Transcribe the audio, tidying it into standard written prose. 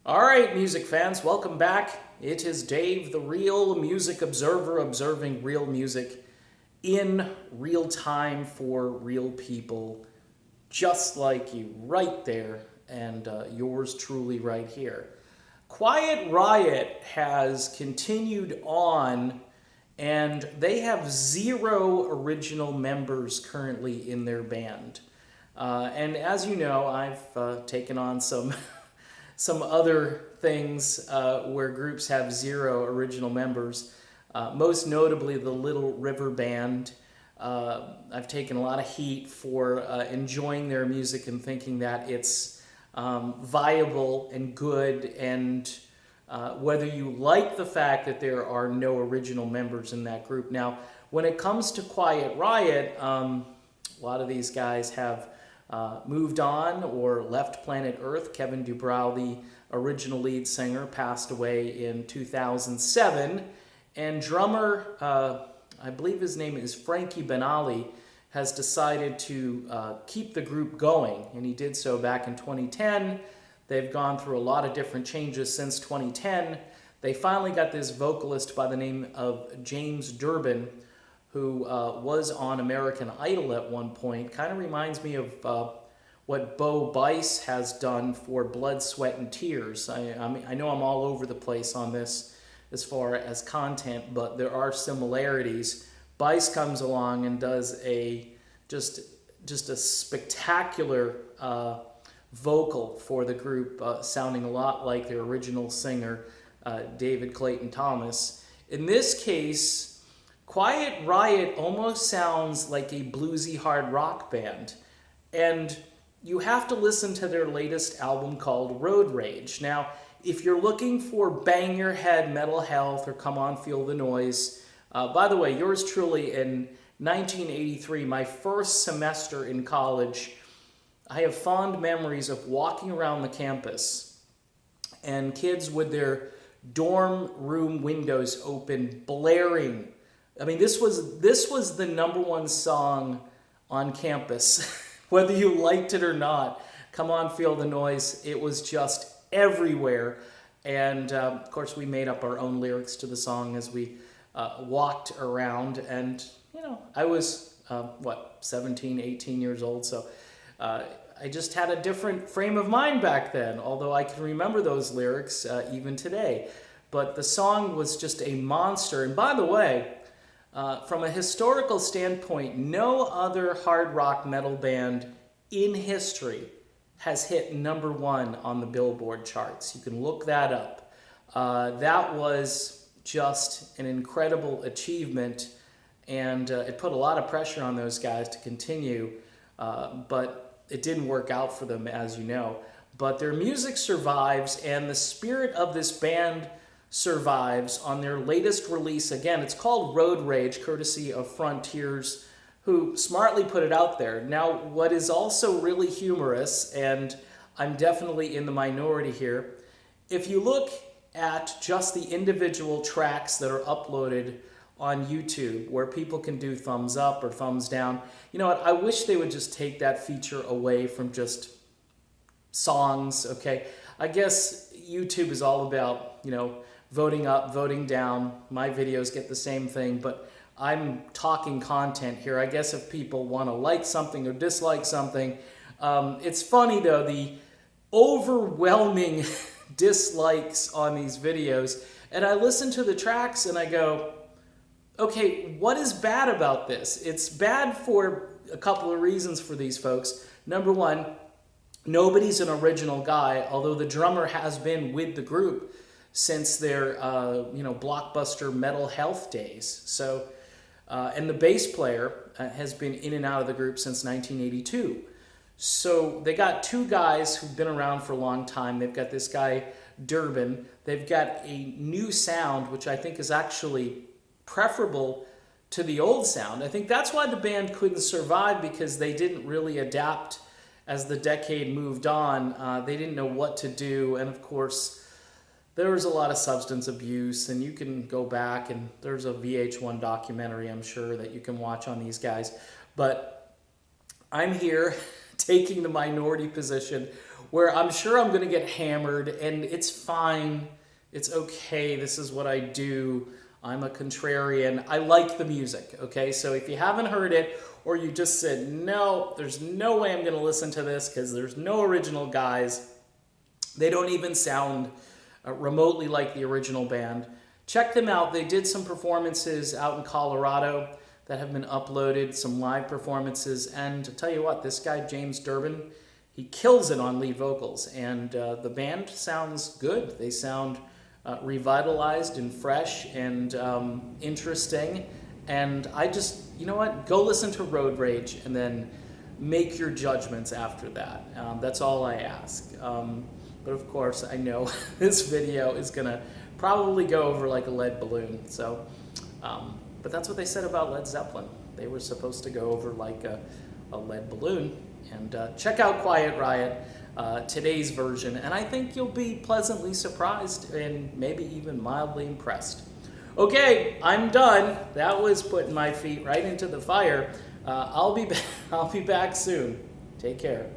All right, music fans, welcome back. It is Dave, the real music observer, observing real music in real time for real people, just like you, right there, and yours truly right here. Quiet Riot has continued on, and they have 0 original members currently in their band. And as you know, I've taken on some some other things where groups have 0 original members. Most notably, the Little River Band. I've taken a lot of heat for enjoying their music and thinking that it's viable and good, and whether you like the fact that there are no original members in that group. Now, when it comes to Quiet Riot, a lot of these guys have moved on or left planet Earth. Kevin Dubrow, the original lead singer, passed away in 2007. And drummer, I believe his name is Frankie Benali, has decided to keep the group going. And he did so back in 2010. They've gone through a lot of different changes since 2010. They finally got this vocalist by the name of James Durbin, who was on American Idol at one point. Kind of reminds me of what Bo Bice has done for Blood, Sweat, and Tears. I know I'm all over the place on this as far as content, but there are similarities. Bice comes along and does just a spectacular vocal for the group, sounding a lot like their original singer, David Clayton Thomas. In this case, Quiet Riot almost sounds like a bluesy hard rock band, and you have to listen to their latest album called Road Rage. Now, if you're looking for Bang Your Head, Metal Health, or Come On Feel the Noise, by the way, yours truly, in 1983, my first semester in college, I have fond memories of walking around the campus and kids with their dorm room windows open, blaring. I mean, this was the #1 song on campus, whether you liked it or not. Come On, Feel the Noise. It was just everywhere. And, of course, we made up our own lyrics to the song as we walked around. And, you know, I was, 17, 18 years old. So I just had a different frame of mind back then, although I can remember those lyrics even today. But the song was just a monster. And by the way, from a historical standpoint, no other hard rock metal band in history has hit #1 on the Billboard charts. You can look that up. That was just an incredible achievement, and it put a lot of pressure on those guys to continue, but it didn't work out for them, as you know. But their music survives, and the spirit of this band survives on their latest release. Again, it's called Road Rage, courtesy of Frontiers, who smartly put it out there. Now, what is also really humorous, and I'm definitely in the minority here, if you look at just the individual tracks that are uploaded on YouTube, where people can do thumbs up or thumbs down, you know what, I wish they would just take that feature away from just songs, okay? I guess YouTube is all about, you know, voting up, voting down. My videos get the same thing, but I'm talking content here. I guess if people want to like something or dislike something, it's funny though, the overwhelming dislikes on these videos, and I listen to the tracks and I go, okay, what is bad about this? It's bad for a couple of reasons for these folks. #1, nobody's an original guy, although the drummer has been with the group since their blockbuster Metal Health days. So, and the bass player has been in and out of the group since 1982. So they got 2 guys who've been around for a long time. They've got this guy Durbin. They've got a new sound, which I think is actually preferable to the old sound. I think that's why the band couldn't survive, because they didn't really adapt as the decade moved on. They didn't know what to do, and of course, there was a lot of substance abuse, and you can go back and there's a VH1 documentary, I'm sure, that you can watch on these guys. But I'm here taking the minority position where I'm sure I'm going to get hammered, and it's fine. It's okay. This is what I do. I'm a contrarian. I like the music, okay? So if you haven't heard it, or you just said, no, there's no way I'm going to listen to this because there's no original guys, they don't even sound remotely like the original band, check them out. They did some performances out in Colorado that have been uploaded, some live performances, and to tell you what, this guy, James Durbin, he kills it on lead vocals, and the band sounds good. They sound revitalized and fresh and interesting, and I just, you know what, go listen to Road Rage and then make your judgments after that. That's all I ask. But of course, I know this video is gonna probably go over like a lead balloon, so, but that's what they said about Led Zeppelin. They were supposed to go over like a lead balloon. And check out Quiet Riot, today's version, and I think you'll be pleasantly surprised and maybe even mildly impressed. Okay, I'm done. That was putting my feet right into the fire. I'll be back soon. Take care.